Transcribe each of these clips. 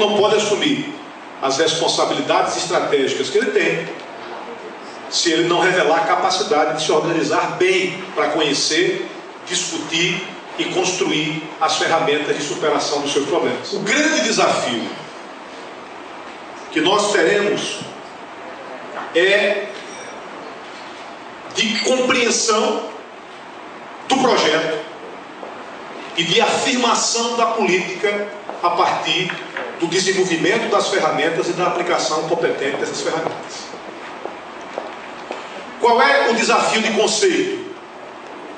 não pode assumir as responsabilidades estratégicas que ele tem se ele não revelar a capacidade de se organizar bem para conhecer, discutir e construir as ferramentas de superação dos seus problemas. O grande desafio que nós teremos é de compreensão do projeto e de afirmação da política a partir do desenvolvimento das ferramentas e da aplicação competente dessas ferramentas. Qual é o desafio de conceito?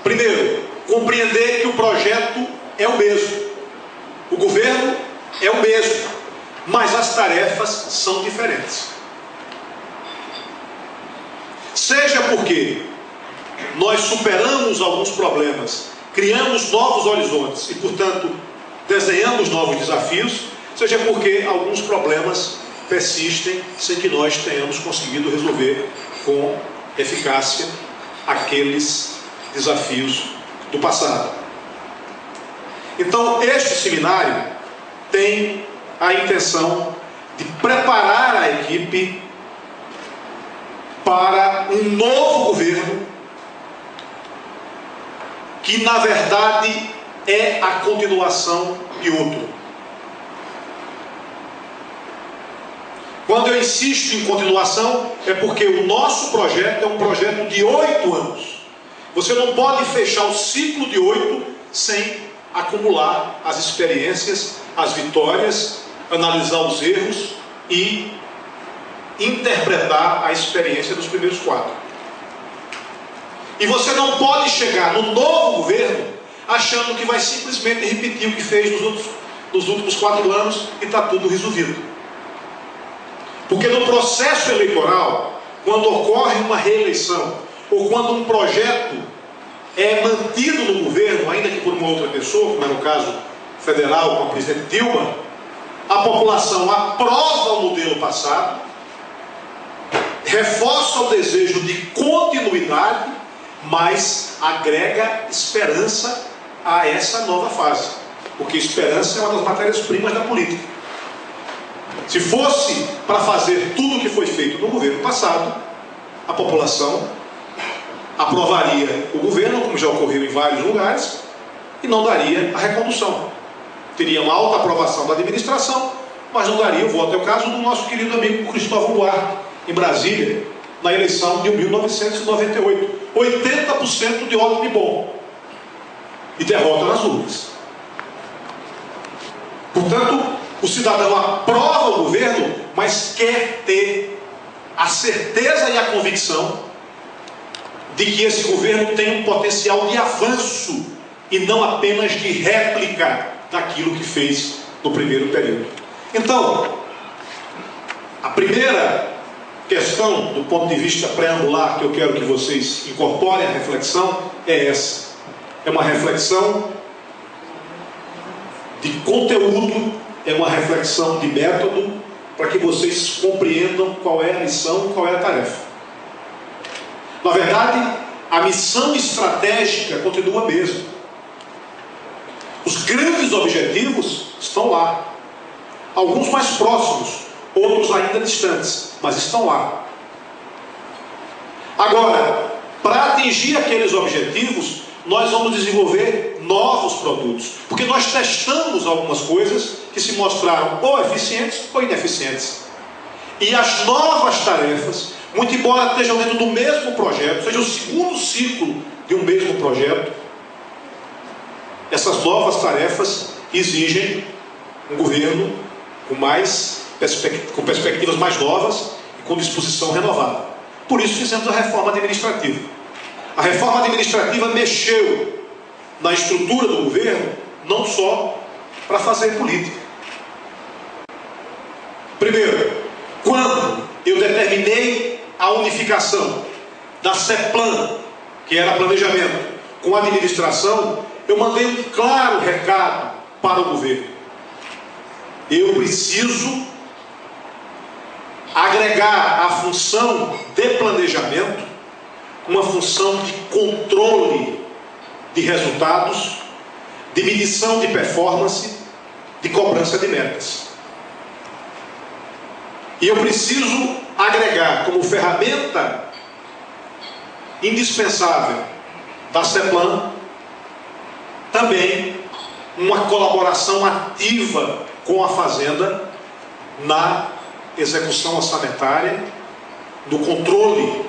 Primeiro, compreender que o projeto é o mesmo, o governo é o mesmo, mas as tarefas são diferentes. Seja porque nós superamos alguns problemas, criamos novos horizontes e, portanto, desenhamos novos desafios, seja porque alguns problemas persistem sem que nós tenhamos conseguido resolver com eficácia aqueles desafios do passado. Então, este seminário tem a intenção de preparar a equipe para um novo governo que, na verdade, é a continuação de outro. Quando eu insisto em continuação, é porque o nosso projeto é um projeto de 8 anos. Você não pode fechar o ciclo de 8 sem acumular as experiências, as vitórias, analisar os erros e interpretar a experiência dos primeiros 4. E você não pode chegar no novo governo achando que vai simplesmente repetir o que fez nos últimos 4 anos e está tudo resolvido. Porque no processo eleitoral, quando ocorre uma reeleição, ou quando um projeto é mantido no governo, ainda que por uma outra pessoa, como era o caso federal com a presidente Dilma, a população aprova o modelo passado, reforça o desejo de continuidade, mas agrega esperança a essa nova fase. Porque esperança é uma das matérias-primas da política. Se fosse para fazer tudo o que foi feito no governo passado, a população aprovaria o governo, como já ocorreu em vários lugares, e não daria a recondução. Teria uma alta aprovação da administração, mas não daria o voto. É o caso do nosso querido amigo Cristóvão Buarque, em Brasília, na eleição de 1998. 80% de ótimo e bom. E derrota nas urnas. Portanto, o cidadão aprova o governo, mas quer ter a certeza e a convicção de que esse governo tem um potencial de avanço e não apenas de réplica daquilo que fez no primeiro período. Então, a primeira questão, do ponto de vista preambular, que eu quero que vocês incorporem a reflexão, é essa. É uma reflexão de conteúdo, é uma reflexão de método, para que vocês compreendam qual é a missão, qual é a tarefa. Na verdade, a missão estratégica continua a mesma. Os grandes objetivos estão lá. Alguns mais próximos, outros ainda distantes, mas estão lá. Agora, para atingir aqueles objetivos, nós vamos desenvolver novos produtos, porque nós testamos algumas coisas que se mostraram ou eficientes ou ineficientes. E as novas tarefas, muito embora estejam dentro do mesmo projeto, seja o segundo ciclo de um mesmo projeto, essas novas tarefas exigem um governo com perspectivas mais novas e com disposição renovada. Por isso fizemos a reforma administrativa. A reforma administrativa mexeu na estrutura do governo, não só para fazer política. Primeiro, quando eu determinei a unificação da CEPLAN, que era planejamento, com a administração, eu mandei um claro recado para o governo. Eu preciso agregar à função de planejamento uma função de controle de resultados, de medição de performance, de cobrança de metas. E eu preciso agregar como ferramenta indispensável da CEPLAN também uma colaboração ativa com a Fazenda na execução orçamentária, no controle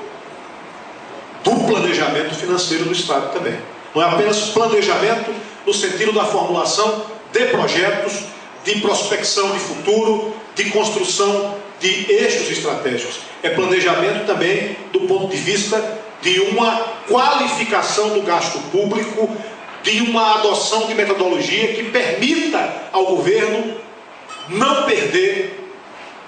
do planejamento financeiro do Estado também. Não é apenas planejamento no sentido da formulação de projetos, de prospecção de futuro, de construção de eixos estratégicos. É planejamento também do ponto de vista de uma qualificação do gasto público, de uma adoção de metodologia que permita ao governo não perder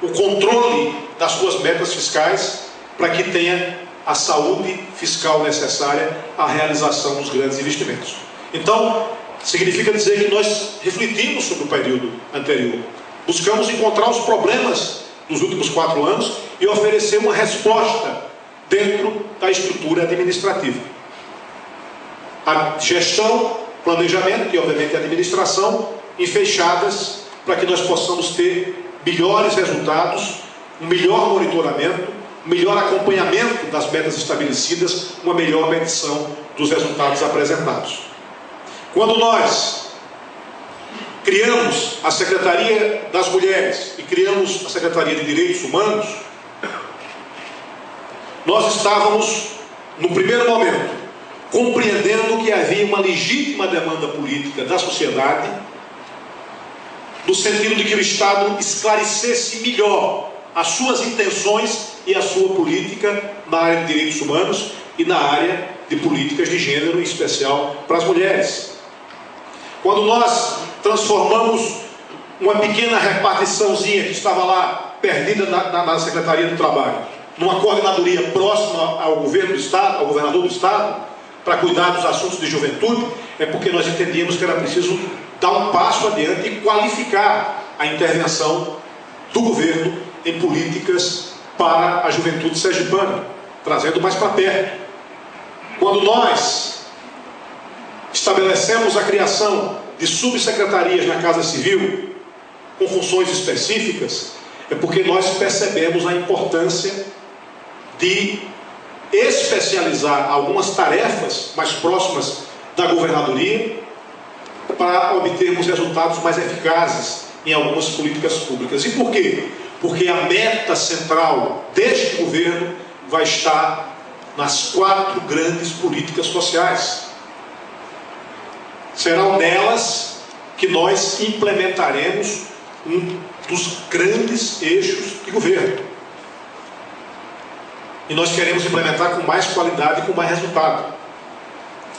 o controle das suas metas fiscais, para que tenha a saúde fiscal necessária à realização dos grandes investimentos. Então, significa dizer que nós refletimos sobre o período anterior, buscamos encontrar os problemas dos últimos 4 anos e oferecer uma resposta dentro da estrutura administrativa. A gestão, planejamento e, obviamente, a administração enfeixadas para que nós possamos ter melhores resultados, um melhor monitoramento, um melhor acompanhamento das metas estabelecidas, uma melhor medição dos resultados apresentados. Quando nós criamos a Secretaria das Mulheres e criamos a Secretaria de Direitos Humanos, nós estávamos, no primeiro momento, compreendendo que havia uma legítima demanda política da sociedade, no sentido de que o Estado esclarecesse melhor as suas intenções e a sua política na área de direitos humanos e na área de políticas de gênero, em especial para as mulheres. Quando nós transformamos uma pequena repartiçãozinha que estava lá, perdida na Secretaria do Trabalho, numa coordenadoria próxima ao governo do Estado, ao governador do Estado, para cuidar dos assuntos de juventude, é porque nós entendíamos que era preciso dar um passo adiante e qualificar a intervenção do governo em políticas para a juventude sergipana, trazendo mais para perto. Quando nós estabelecemos a criação de subsecretarias na Casa Civil, com funções específicas, é porque nós percebemos a importância de especializar algumas tarefas mais próximas da governadoria para obtermos resultados mais eficazes em algumas políticas públicas. E por quê? Porque a meta central deste governo vai estar nas 4 grandes políticas sociais. Serão nelas que nós implementaremos um dos grandes eixos de governo. E nós queremos implementar com mais qualidade e com mais resultado.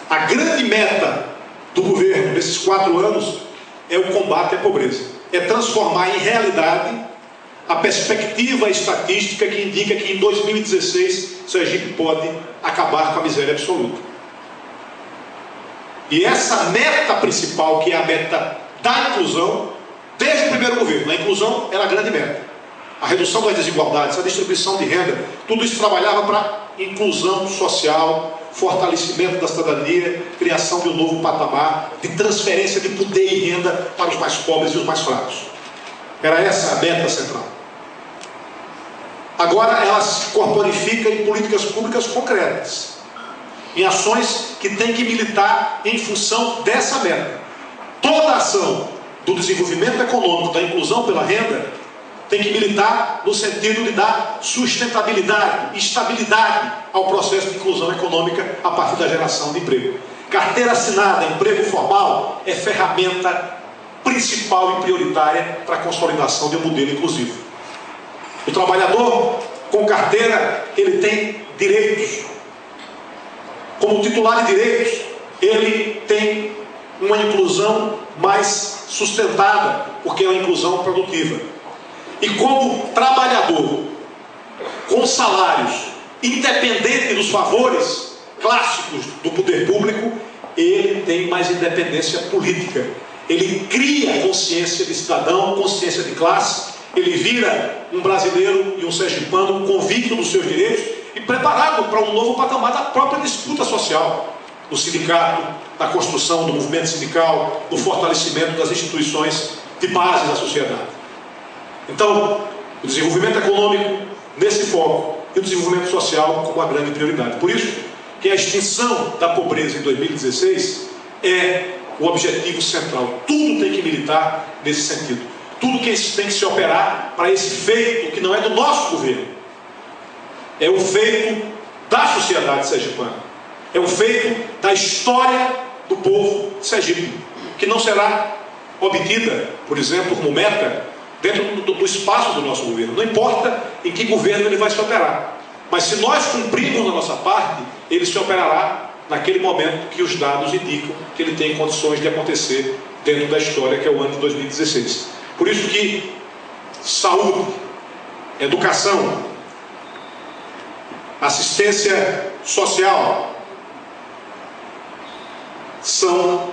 A grande meta do governo nesses 4 anos é o combate à pobreza. É transformar em realidade a perspectiva estatística que indica que em 2016 Sergipe pode acabar com a miséria absoluta. E essa meta principal, que é a meta da inclusão, desde o primeiro governo, a inclusão era a grande meta. A redução das desigualdades, a distribuição de renda, tudo isso trabalhava para inclusão social, fortalecimento da cidadania, criação de um novo patamar de transferência de poder e renda para os mais pobres e os mais fracos. Era essa a meta central. Agora ela se corporifica em políticas públicas concretas, em ações que têm que militar em função dessa meta. Toda ação do desenvolvimento econômico, da inclusão pela renda, tem que militar no sentido de dar sustentabilidade, estabilidade ao processo de inclusão econômica a partir da geração de emprego. Carteira assinada, emprego formal, é ferramenta principal e prioritária para a consolidação de um modelo inclusivo. O trabalhador com carteira, ele tem direitos. Como titular de direitos, ele tem uma inclusão mais sustentada, porque é uma inclusão produtiva. E como trabalhador, com salários, independente dos favores clássicos do poder público, ele tem mais independência política. Ele cria consciência de cidadão, consciência de classe, ele vira um brasileiro e um sergipano convicto dos seus direitos e preparado para um novo patamar da própria disputa social, no sindicato, na construção do movimento sindical, no fortalecimento das instituições de base da sociedade. Então, O desenvolvimento econômico nesse foco e o desenvolvimento social como a grande prioridade. Por isso que a extinção da pobreza em 2016 é o objetivo central. Tudo tem que militar nesse sentido. Tudo que tem que se operar para esse feito que não é do nosso governo. É o feito da sociedade sergipana. É o feito da história do povo de Sergipe, que não será obtida, por exemplo, como meta, dentro do espaço do nosso governo. Não importa em que governo ele vai se operar. Mas se nós cumprirmos a nossa parte, ele se operará naquele momento que os dados indicam que ele tem condições de acontecer dentro da história, que é o ano de 2016. Por isso que saúde, educação, assistência social são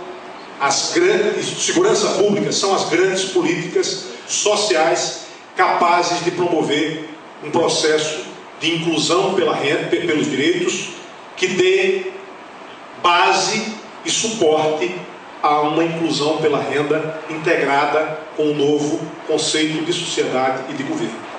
as grandes, segurança pública são as grandes políticas sociais capazes de promover um processo de inclusão pela renda, pelos direitos, que dê base e suporte a uma inclusão pela renda integrada com um novo conceito de sociedade e de governo.